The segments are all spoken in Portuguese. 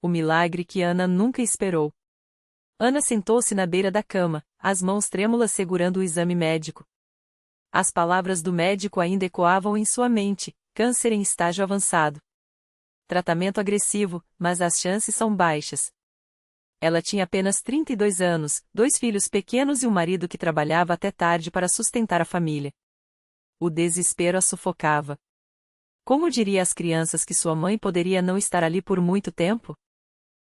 O milagre que Ana nunca esperou. Ana sentou-se na beira da cama, as mãos trêmulas segurando o exame médico. As palavras do médico ainda ecoavam em sua mente: câncer em estágio avançado. Tratamento agressivo, mas as chances são baixas. Ela tinha apenas 32 anos, 2 filhos pequenos e um marido que trabalhava até tarde para sustentar a família. O desespero a sufocava. Como diria às crianças que sua mãe poderia não estar ali por muito tempo?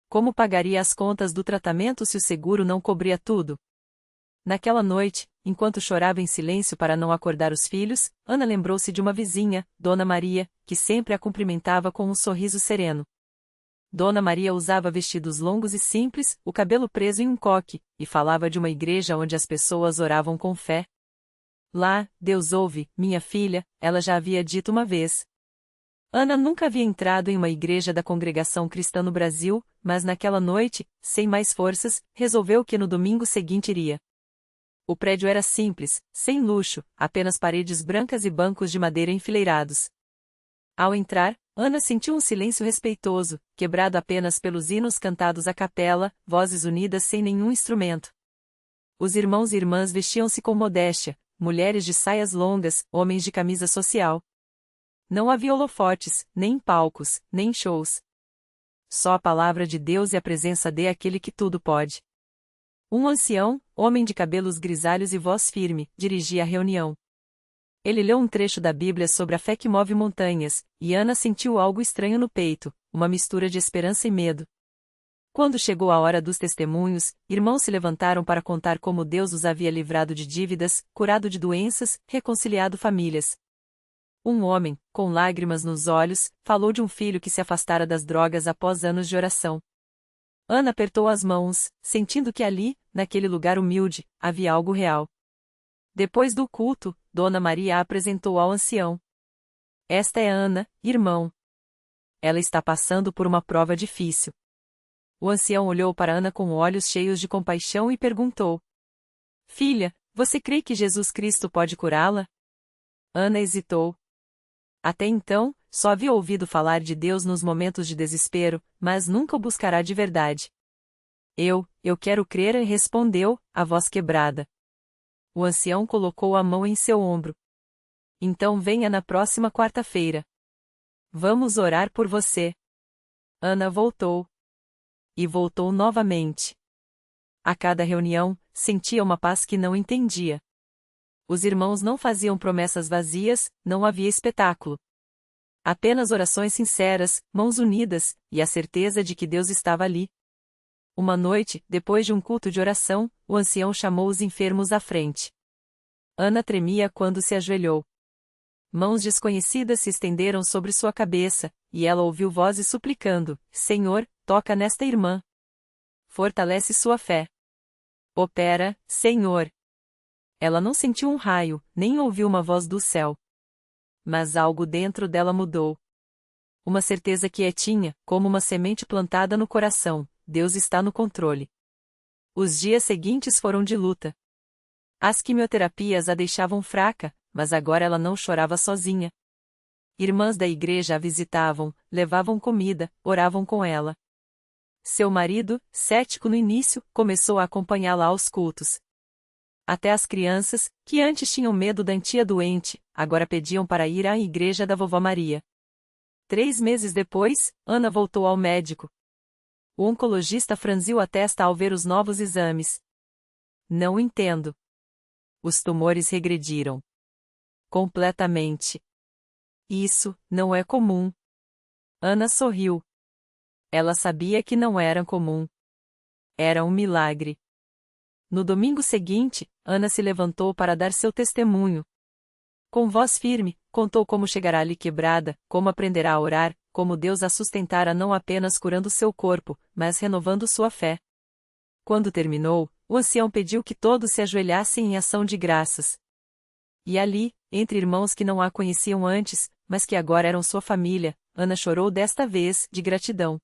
Como pagaria as contas do tratamento se o seguro não cobria tudo? Naquela noite, enquanto chorava em silêncio para não acordar os filhos, Ana lembrou-se de uma vizinha, Dona Maria, que sempre a cumprimentava com um sorriso sereno. Dona Maria usava vestidos longos e simples, o cabelo preso em um coque, e falava de uma igreja onde as pessoas oravam com fé. Lá, Deus ouve, minha filha, ela já havia dito uma vez. Ana nunca havia entrado em uma igreja da congregação cristã no Brasil, mas naquela noite, sem mais forças, resolveu que no domingo seguinte iria. O prédio era simples, sem luxo, apenas paredes brancas e bancos de madeira enfileirados. Ao entrar, Ana sentiu um silêncio respeitoso, quebrado apenas pelos hinos cantados à capela, vozes unidas sem nenhum instrumento. Os irmãos e irmãs vestiam-se com modéstia, mulheres de saias longas, homens de camisa social. Não havia holofotes, nem palcos, nem shows. Só a palavra de Deus e a presença de aquele que tudo pode. Um ancião, homem de cabelos grisalhos e voz firme, dirigia a reunião. Ele leu um trecho da Bíblia sobre a fé que move montanhas, e Ana sentiu algo estranho no peito, uma mistura de esperança e medo. Quando chegou a hora dos testemunhos, irmãos se levantaram para contar como Deus os havia livrado de dívidas, curado de doenças, reconciliado famílias. Um homem, com lágrimas nos olhos, falou de um filho que se afastara das drogas após anos de oração. Ana apertou as mãos, sentindo que ali, naquele lugar humilde, havia algo real. Depois do culto, Dona Maria a apresentou ao ancião. Esta é Ana, irmão. Ela está passando por uma prova difícil. O ancião olhou para Ana com olhos cheios de compaixão e perguntou: Filha, você crê que Jesus Cristo pode curá-la? Ana hesitou. Até então, só havia ouvido falar de Deus nos momentos de desespero, mas nunca o buscará de verdade. Eu quero crer, respondeu, a voz quebrada. O ancião colocou a mão em seu ombro. Então venha na próxima quarta-feira. Vamos orar por você. Ana voltou. E voltou novamente. A cada reunião, sentia uma paz que não entendia. Os irmãos não faziam promessas vazias, não havia espetáculo. Apenas orações sinceras, mãos unidas, e a certeza de que Deus estava ali. Uma noite, depois de um culto de oração, o ancião chamou os enfermos à frente. Ana tremia quando se ajoelhou. Mãos desconhecidas se estenderam sobre sua cabeça, e ela ouviu vozes suplicando: Senhor, toca nesta irmã. Fortalece sua fé. Opera, Senhor. Ela não sentiu um raio, nem ouviu uma voz do céu. Mas algo dentro dela mudou. Uma certeza quietinha, como uma semente plantada no coração: Deus está no controle. Os dias seguintes foram de luta. As quimioterapias a deixavam fraca, mas agora ela não chorava sozinha. Irmãs da igreja a visitavam, levavam comida, oravam com ela. Seu marido, cético no início, começou a acompanhá-la aos cultos. Até as crianças, que antes tinham medo da tia doente, agora pediam para ir à igreja da Vovó Maria. 3 meses depois, Ana voltou ao médico. O oncologista franziu a testa ao ver os novos exames. Não entendo. Os tumores regrediram. Completamente. Isso não é comum. Ana sorriu. Ela sabia que não era comum. Era um milagre. No domingo seguinte, Ana se levantou para dar seu testemunho. Com voz firme, contou como chegará ali quebrada, como aprenderá a orar, como Deus a sustentara não apenas curando seu corpo, mas renovando sua fé. Quando terminou, o ancião pediu que todos se ajoelhassem em ação de graças. E ali, entre irmãos que não a conheciam antes, mas que agora eram sua família, Ana chorou desta vez, de gratidão.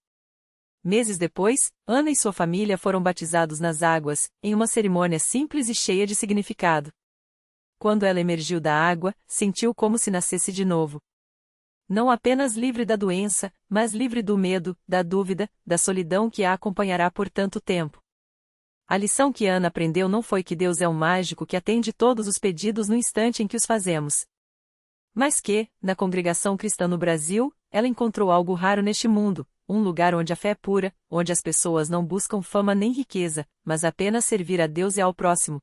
Meses depois, Ana e sua família foram batizados nas águas, em uma cerimônia simples e cheia de significado. Quando ela emergiu da água, sentiu como se nascesse de novo. Não apenas livre da doença, mas livre do medo, da dúvida, da solidão que a acompanhará por tanto tempo. A lição que Ana aprendeu não foi que Deus é um mágico que atende todos os pedidos no instante em que os fazemos. Mas que, na congregação cristã no Brasil, ela encontrou algo raro neste mundo, um lugar onde a fé é pura, onde as pessoas não buscam fama nem riqueza, mas apenas servir a Deus e ao próximo.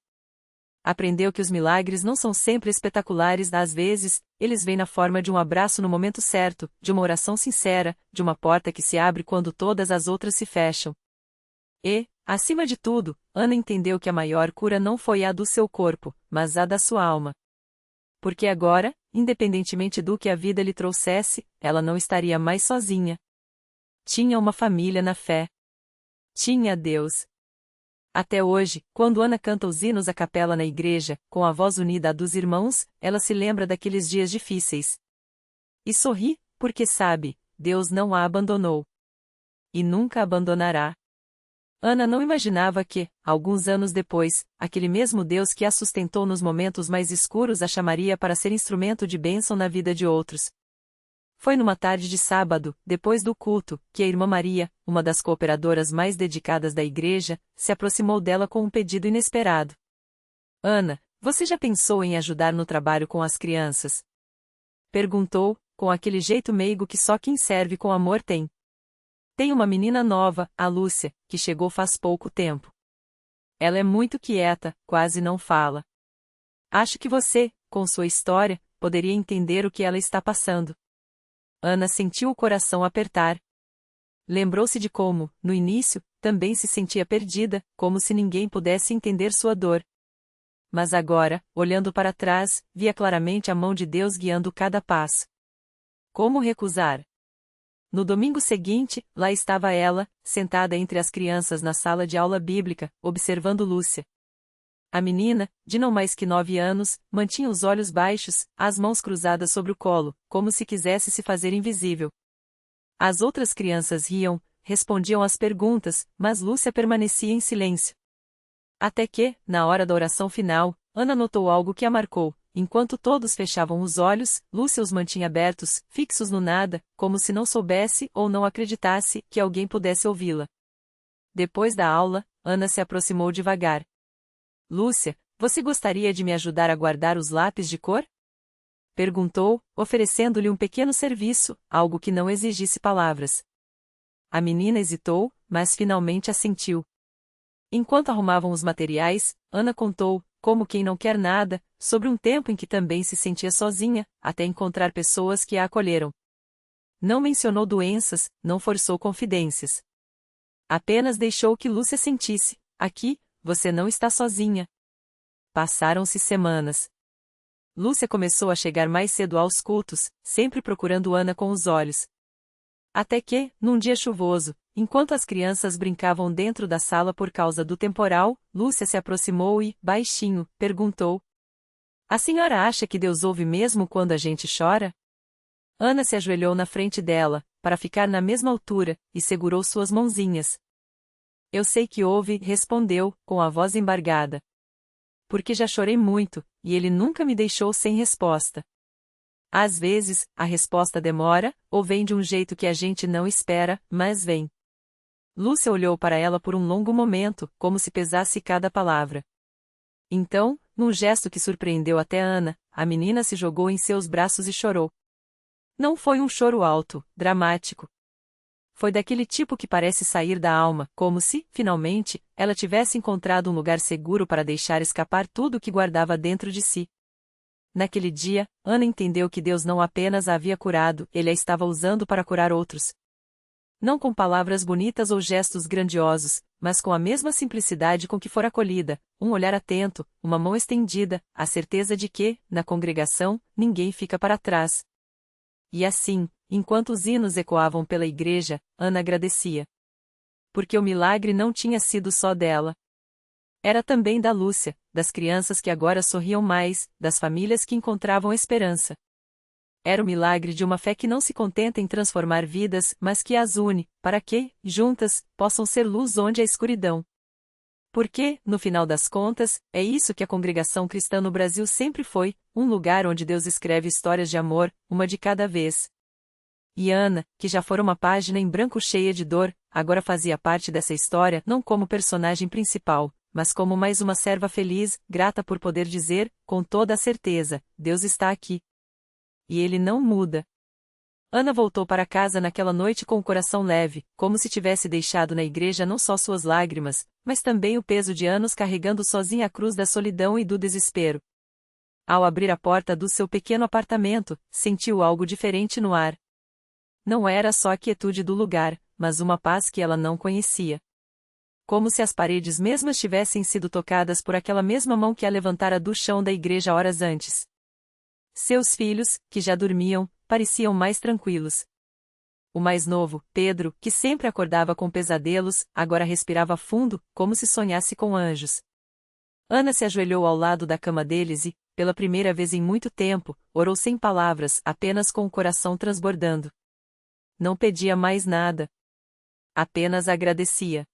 Aprendeu que os milagres não são sempre espetaculares, às vezes, eles vêm na forma de um abraço no momento certo, de uma oração sincera, de uma porta que se abre quando todas as outras se fecham. E, acima de tudo, Ana entendeu que a maior cura não foi a do seu corpo, mas a da sua alma. Porque agora, independentemente do que a vida lhe trouxesse, ela não estaria mais sozinha. Tinha uma família na fé. Tinha Deus. Até hoje, quando Ana canta os hinos à capela na igreja, com a voz unida à dos irmãos, ela se lembra daqueles dias difíceis. E sorri, porque sabe, Deus não a abandonou. E nunca abandonará. Ana não imaginava que, alguns anos depois, aquele mesmo Deus que a sustentou nos momentos mais escuros a chamaria para ser instrumento de bênção na vida de outros. Foi numa tarde de sábado, depois do culto, que a irmã Maria, uma das cooperadoras mais dedicadas da igreja, se aproximou dela com um pedido inesperado. Ana, você já pensou em ajudar no trabalho com as crianças? Perguntou, com aquele jeito meigo que só quem serve com amor tem. Tem uma menina nova, a Lúcia, que chegou faz pouco tempo. Ela é muito quieta, quase não fala. Acho que você, com sua história, poderia entender o que ela está passando. Ana sentiu o coração apertar. Lembrou-se de como, no início, também se sentia perdida, como se ninguém pudesse entender sua dor. Mas agora, olhando para trás, via claramente a mão de Deus guiando cada passo. Como recusar? No domingo seguinte, lá estava ela, sentada entre as crianças na sala de aula bíblica, observando Lúcia. A menina, de não mais que 9 anos, mantinha os olhos baixos, as mãos cruzadas sobre o colo, como se quisesse se fazer invisível. As outras crianças riam, respondiam às perguntas, mas Lúcia permanecia em silêncio. Até que, na hora da oração final, Ana notou algo que a marcou. Enquanto todos fechavam os olhos, Lúcia os mantinha abertos, fixos no nada, como se não soubesse ou não acreditasse que alguém pudesse ouvi-la. Depois da aula, Ana se aproximou devagar. Lúcia, você gostaria de me ajudar a guardar os lápis de cor? Perguntou, oferecendo-lhe um pequeno serviço, algo que não exigisse palavras. A menina hesitou, mas finalmente assentiu. Enquanto arrumavam os materiais, Ana contou, como quem não quer nada, sobre um tempo em que também se sentia sozinha, até encontrar pessoas que a acolheram. Não mencionou doenças, não forçou confidências. Apenas deixou que Lúcia sentisse, aqui, você não está sozinha. Passaram-se semanas. Lúcia começou a chegar mais cedo aos cultos, sempre procurando Ana com os olhos. Até que, num dia chuvoso, enquanto as crianças brincavam dentro da sala por causa do temporal, Lúcia se aproximou e, baixinho, perguntou: A senhora acha que Deus ouve mesmo quando a gente chora? Ana se ajoelhou na frente dela, para ficar na mesma altura, e segurou suas mãozinhas. Eu sei que ouve, respondeu, com a voz embargada. Porque já chorei muito, e ele nunca me deixou sem resposta. Às vezes, a resposta demora, ou vem de um jeito que a gente não espera, mas vem. Lúcia olhou para ela por um longo momento, como se pesasse cada palavra. Então, num gesto que surpreendeu até Ana, a menina se jogou em seus braços e chorou. Não foi um choro alto, dramático. Foi daquele tipo que parece sair da alma, como se, finalmente, ela tivesse encontrado um lugar seguro para deixar escapar tudo o que guardava dentro de si. Naquele dia, Ana entendeu que Deus não apenas a havia curado, ele a estava usando para curar outros. Não com palavras bonitas ou gestos grandiosos, mas com a mesma simplicidade com que for acolhida, um olhar atento, uma mão estendida, a certeza de que, na congregação, ninguém fica para trás. E assim, enquanto os hinos ecoavam pela igreja, Ana agradecia. Porque o milagre não tinha sido só dela. Era também da Lúcia, das crianças que agora sorriam mais, das famílias que encontravam esperança. Era o milagre de uma fé que não se contenta em transformar vidas, mas que as une, para que, juntas, possam ser luz onde há escuridão. Porque, no final das contas, é isso que a congregação cristã no Brasil sempre foi, um lugar onde Deus escreve histórias de amor, uma de cada vez. E Ana, que já fora uma página em branco cheia de dor, agora fazia parte dessa história não como personagem principal, mas como mais uma serva feliz, grata por poder dizer, com toda a certeza, Deus está aqui. E ele não muda. Ana voltou para casa naquela noite com o coração leve, como se tivesse deixado na igreja não só suas lágrimas, mas também o peso de anos carregando sozinha a cruz da solidão e do desespero. Ao abrir a porta do seu pequeno apartamento, sentiu algo diferente no ar. Não era só a quietude do lugar, mas uma paz que ela não conhecia. Como se as paredes mesmas tivessem sido tocadas por aquela mesma mão que a levantara do chão da igreja horas antes. Seus filhos, que já dormiam, pareciam mais tranquilos. O mais novo, Pedro, que sempre acordava com pesadelos, agora respirava fundo, como se sonhasse com anjos. Ana se ajoelhou ao lado da cama deles e, pela primeira vez em muito tempo, orou sem palavras, apenas com o coração transbordando. Não pedia mais nada. Apenas agradecia.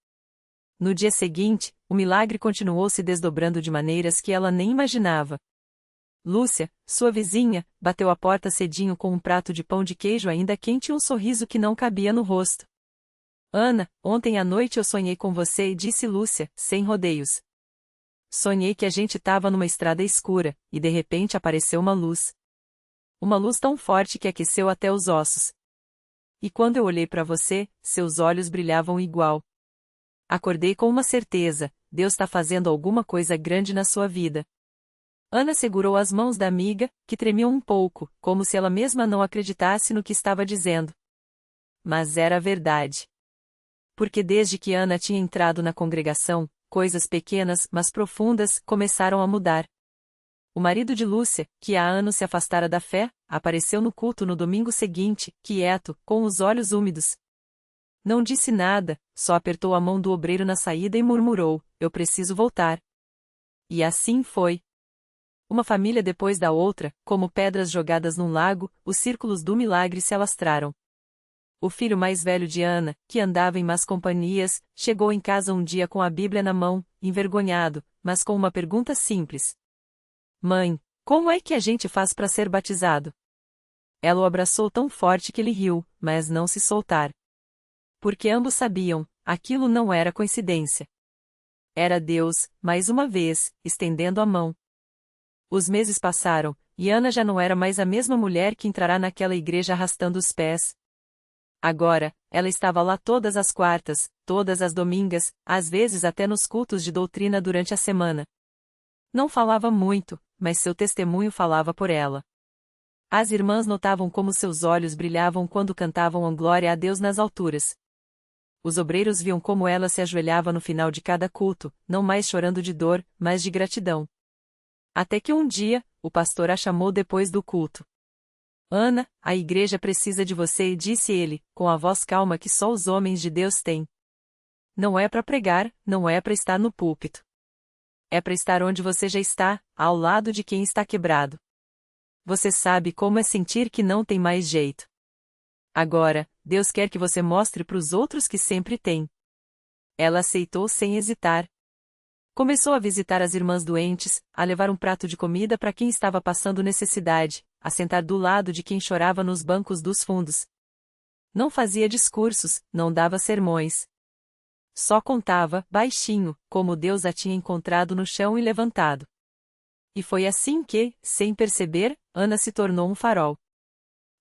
No dia seguinte, o milagre continuou se desdobrando de maneiras que ela nem imaginava. Lúcia, sua vizinha, bateu a porta cedinho com um prato de pão de queijo ainda quente e um sorriso que não cabia no rosto. Ana, ontem à noite eu sonhei com você, disse Lúcia, sem rodeios. Sonhei que a gente estava numa estrada escura, e de repente apareceu uma luz. Uma luz tão forte que aqueceu até os ossos. E quando eu olhei para você, seus olhos brilhavam igual. Acordei com uma certeza, Deus está fazendo alguma coisa grande na sua vida. Ana segurou as mãos da amiga, que tremiam um pouco, como se ela mesma não acreditasse no que estava dizendo. Mas era verdade. Porque desde que Ana tinha entrado na congregação, coisas pequenas, mas profundas, começaram a mudar. O marido de Lúcia, que há anos se afastara da fé, apareceu no culto no domingo seguinte, quieto, com os olhos úmidos. Não disse nada, só apertou a mão do obreiro na saída e murmurou, eu preciso voltar. E assim foi. Uma família depois da outra, como pedras jogadas num lago, os círculos do milagre se alastraram. O filho mais velho de Ana, que andava em más companhias, chegou em casa um dia com a Bíblia na mão, envergonhado, mas com uma pergunta simples. Mãe, como é que a gente faz para ser batizado? Ela o abraçou tão forte que ele riu, mas não se soltar. Porque ambos sabiam, aquilo não era coincidência. Era Deus, mais uma vez, estendendo a mão. Os meses passaram, e Ana já não era mais a mesma mulher que entrará naquela igreja arrastando os pés. Agora, ela estava lá todas as quartas, todas as domingas, às vezes até nos cultos de doutrina durante a semana. Não falava muito, mas seu testemunho falava por ela. As irmãs notavam como seus olhos brilhavam quando cantavam a glória a Deus nas alturas. Os obreiros viam como ela se ajoelhava no final de cada culto, não mais chorando de dor, mas de gratidão. Até que um dia, o pastor a chamou depois do culto. Ana, a igreja precisa de você, disse ele, com a voz calma que só os homens de Deus têm. Não é para pregar, não é para estar no púlpito. É para estar onde você já está, ao lado de quem está quebrado. Você sabe como é sentir que não tem mais jeito. Agora, Deus quer que você mostre para os outros que sempre tem. Ela aceitou sem hesitar. Começou a visitar as irmãs doentes, a levar um prato de comida para quem estava passando necessidade, a sentar do lado de quem chorava nos bancos dos fundos. Não fazia discursos, não dava sermões. Só contava, baixinho, como Deus a tinha encontrado no chão e levantado. E foi assim que, sem perceber, Ana se tornou um farol.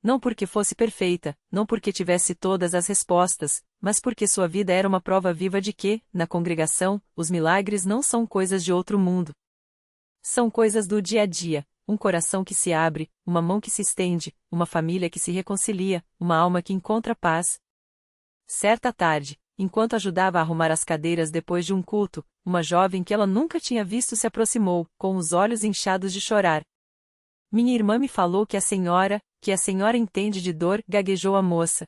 Não porque fosse perfeita, não porque tivesse todas as respostas, mas porque sua vida era uma prova viva de que, na congregação, os milagres não são coisas de outro mundo. São coisas do dia a dia, um coração que se abre, uma mão que se estende, uma família que se reconcilia, uma alma que encontra paz. Certa tarde, enquanto ajudava a arrumar as cadeiras depois de um culto, uma jovem que ela nunca tinha visto se aproximou, com os olhos inchados de chorar. Minha irmã me falou que a senhora entende de dor, gaguejou a moça.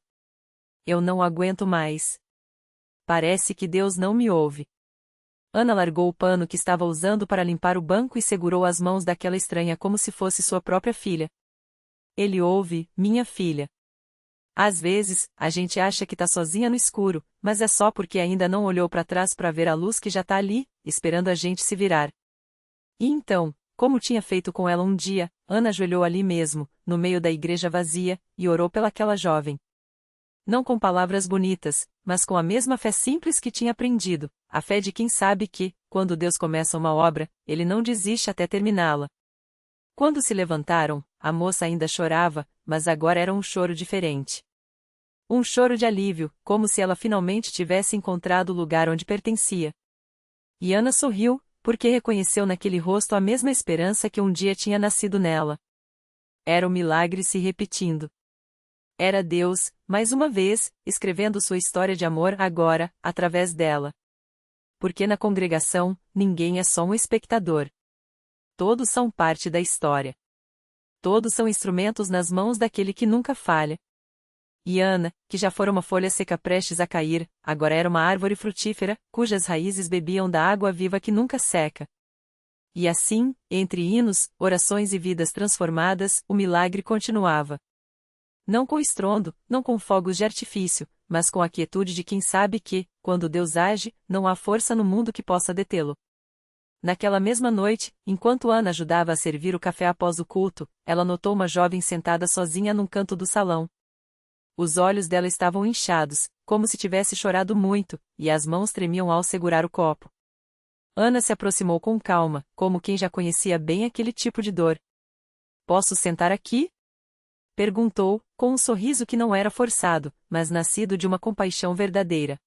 Eu não aguento mais. Parece que Deus não me ouve. Ana largou o pano que estava usando para limpar o banco e segurou as mãos daquela estranha como se fosse sua própria filha. Ele ouve, minha filha. Às vezes, a gente acha que está sozinha no escuro, mas é só porque ainda não olhou para trás para ver a luz que já está ali, esperando a gente se virar. E então, como tinha feito com ela um dia, Ana ajoelhou ali mesmo, no meio da igreja vazia, e orou pelaquela jovem. Não com palavras bonitas, mas com a mesma fé simples que tinha aprendido, a fé de quem sabe que, quando Deus começa uma obra, ele não desiste até terminá-la. Quando se levantaram, a moça ainda chorava, mas agora era um choro diferente. Um choro de alívio, como se ela finalmente tivesse encontrado o lugar onde pertencia. E Ana sorriu, porque reconheceu naquele rosto a mesma esperança que um dia tinha nascido nela. Era o milagre se repetindo. Era Deus, mais uma vez, escrevendo sua história de amor agora, através dela. Porque na congregação, ninguém é só um espectador. Todos são parte da história. Todos são instrumentos nas mãos daquele que nunca falha. E Ana, que já fora uma folha seca prestes a cair, agora era uma árvore frutífera, cujas raízes bebiam da água viva que nunca seca. E assim, entre hinos, orações e vidas transformadas, o milagre continuava. Não com estrondo, não com fogos de artifício, mas com a quietude de quem sabe que, quando Deus age, não há força no mundo que possa detê-lo. Naquela mesma noite, enquanto Ana ajudava a servir o café após o culto, ela notou uma jovem sentada sozinha num canto do salão. Os olhos dela estavam inchados, como se tivesse chorado muito, e as mãos tremiam ao segurar o copo. Ana se aproximou com calma, como quem já conhecia bem aquele tipo de dor. "Posso sentar aqui?" perguntou, com um sorriso que não era forçado, mas nascido de uma compaixão verdadeira.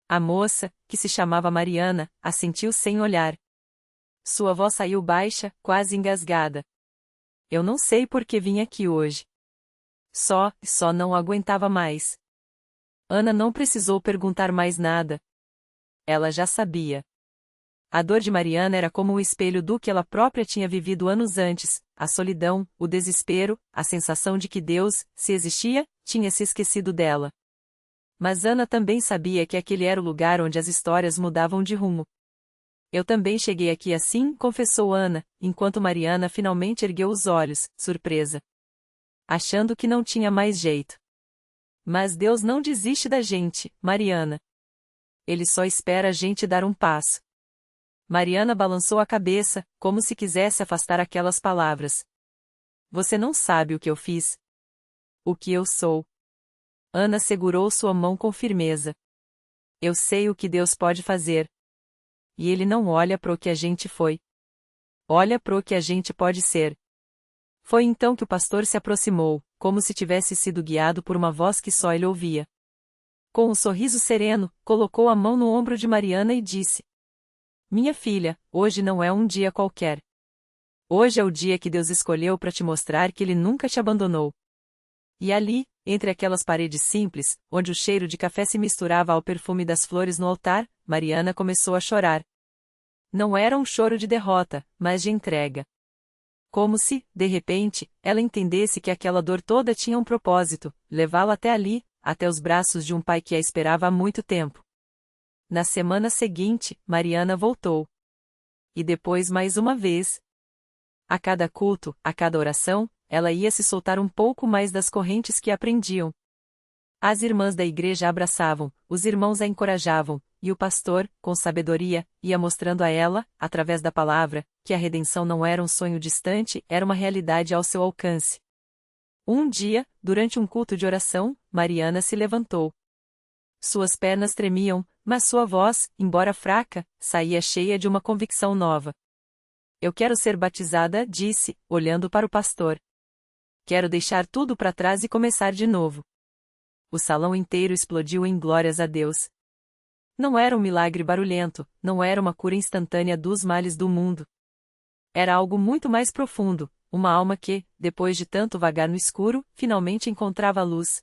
A moça, que se chamava Mariana, assentiu sem olhar. Sua voz saiu baixa, quase engasgada. "Eu não sei por que vim aqui hoje. Só não aguentava mais." Ana não precisou perguntar mais nada. Ela já sabia. A dor de Mariana era como um espelho do que ela própria tinha vivido anos antes, a solidão, o desespero, a sensação de que Deus, se existia, tinha se esquecido dela. Mas Ana também sabia que aquele era o lugar onde as histórias mudavam de rumo. "Eu também cheguei aqui assim", confessou Ana, enquanto Mariana finalmente ergueu os olhos, surpresa. Achando que não tinha mais jeito. "Mas Deus não desiste da gente, Mariana. Ele só espera a gente dar um passo." Mariana balançou a cabeça, como se quisesse afastar aquelas palavras. "Você não sabe o que eu fiz. O que eu sou." Ana segurou sua mão com firmeza. "Eu sei o que Deus pode fazer. E Ele não olha para o que a gente foi. Olha para o que a gente pode ser." Foi então que o pastor se aproximou, como se tivesse sido guiado por uma voz que só ele ouvia. Com um sorriso sereno, colocou a mão no ombro de Mariana e disse: "Minha filha, hoje não é um dia qualquer. Hoje é o dia que Deus escolheu para te mostrar que Ele nunca te abandonou." E ali, entre aquelas paredes simples, onde o cheiro de café se misturava ao perfume das flores no altar, Mariana começou a chorar. Não era um choro de derrota, mas de entrega. Como se, de repente, ela entendesse que aquela dor toda tinha um propósito, levá-la até ali, até os braços de um pai que a esperava há muito tempo. Na semana seguinte, Mariana voltou. E depois mais uma vez. A cada culto, a cada oração, ela ia se soltar um pouco mais das correntes que aprendiam. As irmãs da igreja a abraçavam, os irmãos a encorajavam, e o pastor, com sabedoria, ia mostrando a ela, através da palavra, que a redenção não era um sonho distante, era uma realidade ao seu alcance. Um dia, durante um culto de oração, Mariana se levantou. Suas pernas tremiam, mas sua voz, embora fraca, saía cheia de uma convicção nova. "Eu quero ser batizada", disse, olhando para o pastor. "Quero deixar tudo para trás e começar de novo." O salão inteiro explodiu em glórias a Deus. Não era um milagre barulhento, não era uma cura instantânea dos males do mundo. Era algo muito mais profundo, uma alma que, depois de tanto vagar no escuro, finalmente encontrava a luz.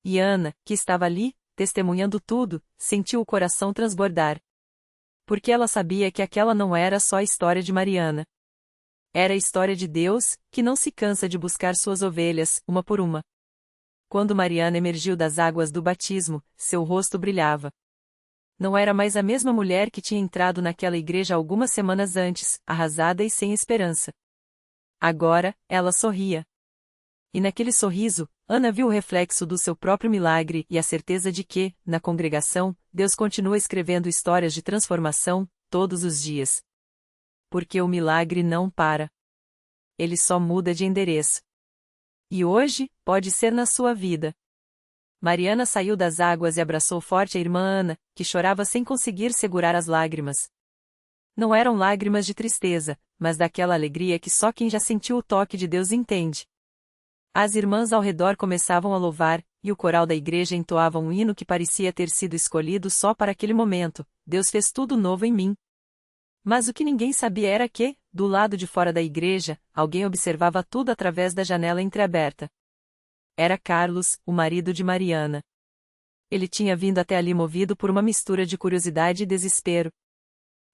E Ana, que estava ali, testemunhando tudo, sentiu o coração transbordar. Porque ela sabia que aquela não era só a história de Mariana. Era a história de Deus, que não se cansa de buscar suas ovelhas, uma por uma. Quando Mariana emergiu das águas do batismo, seu rosto brilhava. Não era mais a mesma mulher que tinha entrado naquela igreja algumas semanas antes, arrasada e sem esperança. Agora, ela sorria. E naquele sorriso, Ana viu o reflexo do seu próprio milagre e a certeza de que, na congregação, Deus continua escrevendo histórias de transformação, todos os dias. Porque o milagre não para. ele só muda de endereço. E hoje, pode ser na sua vida. Mariana saiu das águas e abraçou forte a irmã Ana, que chorava sem conseguir segurar as lágrimas. Não eram lágrimas de tristeza, mas daquela alegria que só quem já sentiu o toque de Deus entende. As irmãs ao redor começavam a louvar, e o coral da igreja entoava um hino que parecia ter sido escolhido só para aquele momento: Deus fez tudo novo em mim. Mas o que ninguém sabia era que, do lado de fora da igreja, alguém observava tudo através da janela entreaberta. Era Carlos, o marido de Mariana. Ele tinha vindo até ali movido por uma mistura de curiosidade e desespero.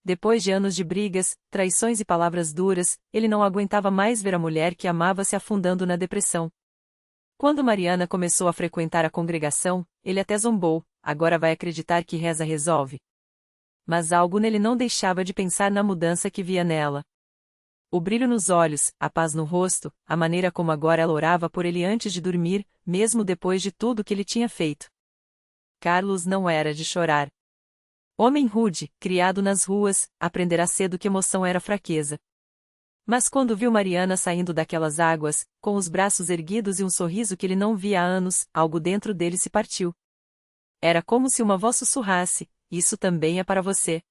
Depois de anos de brigas, traições e palavras duras, ele não aguentava mais ver a mulher que amava se afundando na depressão. Quando Mariana começou a frequentar a congregação, ele até zombou: agora vai acreditar que reza resolve. Mas algo nele não deixava de pensar na mudança que via nela. O brilho nos olhos, a paz no rosto, a maneira como agora ela orava por ele antes de dormir, mesmo depois de tudo que ele tinha feito. Carlos não era de chorar. Homem rude, criado nas ruas, aprenderá cedo que emoção era fraqueza. Mas quando viu Mariana saindo daquelas águas, com os braços erguidos e um sorriso que ele não via há anos, algo dentro dele se partiu. Era como se uma voz sussurrasse: isso também é para você.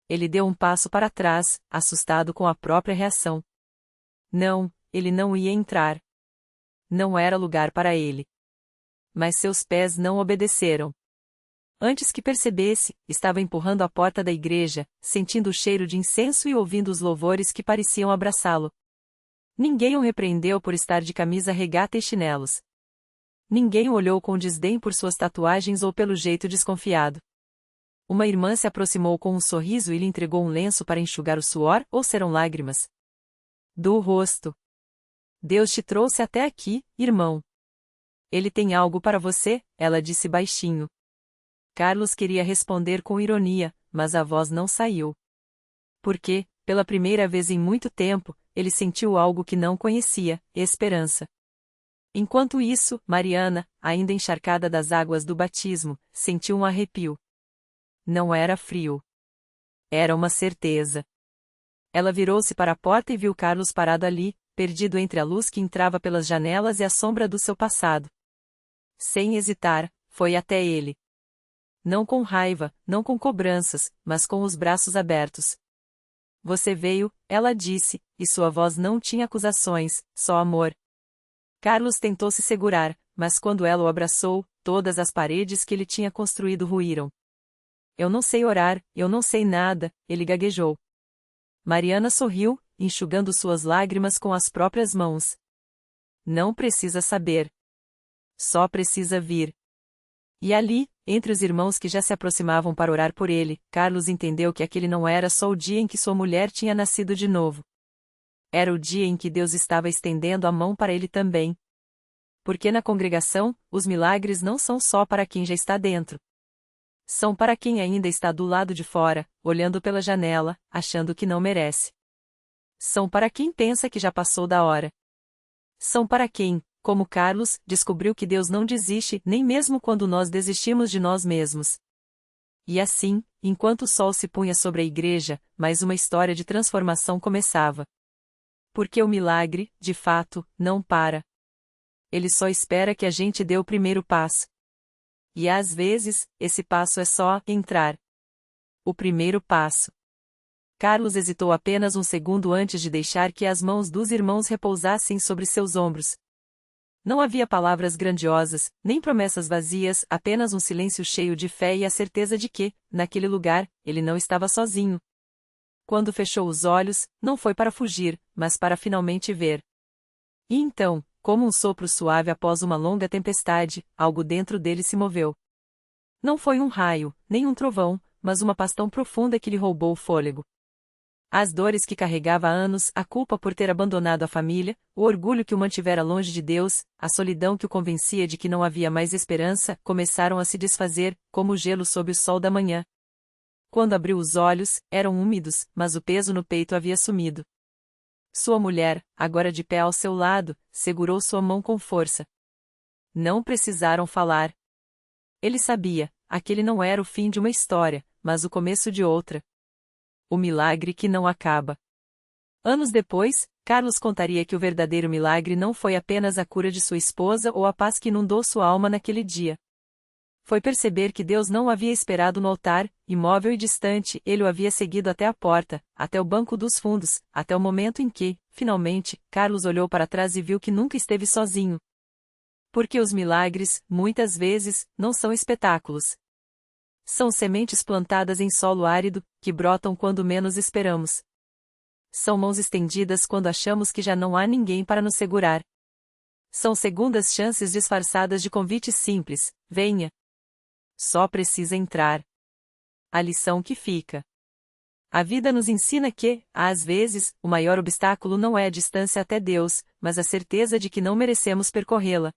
Ele deu um passo para trás, assustado com a própria reação. Não, ele não ia entrar. Não era lugar para ele. Mas seus pés não obedeceram. Antes que percebesse, estava empurrando a porta da igreja, sentindo o cheiro de incenso e ouvindo os louvores que pareciam abraçá-lo. Ninguém o repreendeu por estar de camisa regata e chinelos. Ninguém o olhou com desdém por suas tatuagens ou pelo jeito desconfiado. Uma irmã se aproximou com um sorriso e lhe entregou um lenço para enxugar o suor, ou serão lágrimas? Do rosto. Deus te trouxe até aqui, irmão. Ele tem algo para você, ela disse baixinho. Carlos queria responder com ironia, mas a voz não saiu. Porque, pela primeira vez em muito tempo, ele sentiu algo que não conhecia: esperança. Enquanto isso, Mariana, ainda encharcada das águas do batismo, sentiu um arrepio. Não era frio. Era uma certeza. Ela virou-se para a porta e viu Carlos parado ali, perdido entre a luz que entrava pelas janelas e a sombra do seu passado. Sem hesitar, foi até ele. Não com raiva, não com cobranças, mas com os braços abertos. Você veio, ela disse, e sua voz não tinha acusações, só amor. Carlos tentou se segurar, mas quando ela o abraçou, todas as paredes que ele tinha construído ruíram. Eu não sei orar, eu não sei nada, ele gaguejou. Mariana sorriu, enxugando suas lágrimas com as próprias mãos. Não precisa saber. Só precisa vir. E ali, entre os irmãos que já se aproximavam para orar por ele, Carlos entendeu que aquele não era só o dia em que sua mulher tinha nascido de novo. Era o dia em que Deus estava estendendo a mão para ele também. Porque na congregação, os milagres não são só para quem já está dentro. São para quem ainda está do lado de fora, olhando pela janela, achando que não merece. São para quem pensa que já passou da hora. São para quem, como Carlos, descobriu que Deus não desiste nem mesmo quando nós desistimos de nós mesmos. E assim, enquanto o sol se punha sobre a igreja, mais uma história de transformação começava. Porque o milagre, de fato, não para. Ele só espera que a gente dê o primeiro passo. E às vezes, esse passo é só entrar. O primeiro passo. Carlos hesitou apenas um segundo antes de deixar que as mãos dos irmãos repousassem sobre seus ombros. Não havia palavras grandiosas, nem promessas vazias, apenas um silêncio cheio de fé e a certeza de que, naquele lugar, ele não estava sozinho. Quando fechou os olhos, não foi para fugir, mas para finalmente ver. E então, como um sopro suave após uma longa tempestade, algo dentro dele se moveu. Não foi um raio, nem um trovão, mas uma paz tão profunda que lhe roubou o fôlego. As dores que carregava há anos, a culpa por ter abandonado a família, o orgulho que o mantivera longe de Deus, a solidão que o convencia de que não havia mais esperança, começaram a se desfazer, como o gelo sob o sol da manhã. Quando abriu os olhos, eram úmidos, mas o peso no peito havia sumido. Sua mulher, agora de pé ao seu lado, segurou sua mão com força. Não precisaram falar. Ele sabia, aquele não era o fim de uma história, mas o começo de outra. O milagre que não acaba. Anos depois, Carlos contaria que o verdadeiro milagre não foi apenas a cura de sua esposa ou a paz que inundou sua alma naquele dia. Foi perceber que Deus não o havia esperado no altar, imóvel e distante, ele o havia seguido até a porta, até o banco dos fundos, até o momento em que, finalmente, Carlos olhou para trás e viu que nunca esteve sozinho. Porque os milagres, muitas vezes, não são espetáculos. São sementes plantadas em solo árido, que brotam quando menos esperamos. São mãos estendidas quando achamos que já não há ninguém para nos segurar. São segundas chances disfarçadas de convites simples: venha. Só precisa entrar. A lição que fica. A vida nos ensina que, às vezes, o maior obstáculo não é a distância até Deus, mas a certeza de que não merecemos percorrê-la.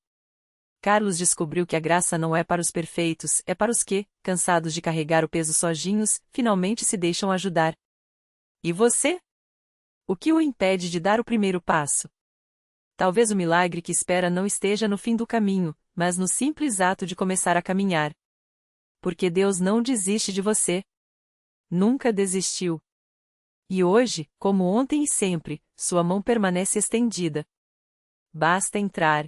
Carlos descobriu que a graça não é para os perfeitos, é para os que, cansados de carregar o peso sozinhos, finalmente se deixam ajudar. E você? O que o impede de dar o primeiro passo? Talvez o milagre que espera não esteja no fim do caminho, mas no simples ato de começar a caminhar. Porque Deus não desiste de você. Nunca desistiu. E hoje, como ontem e sempre, sua mão permanece estendida. Basta entrar.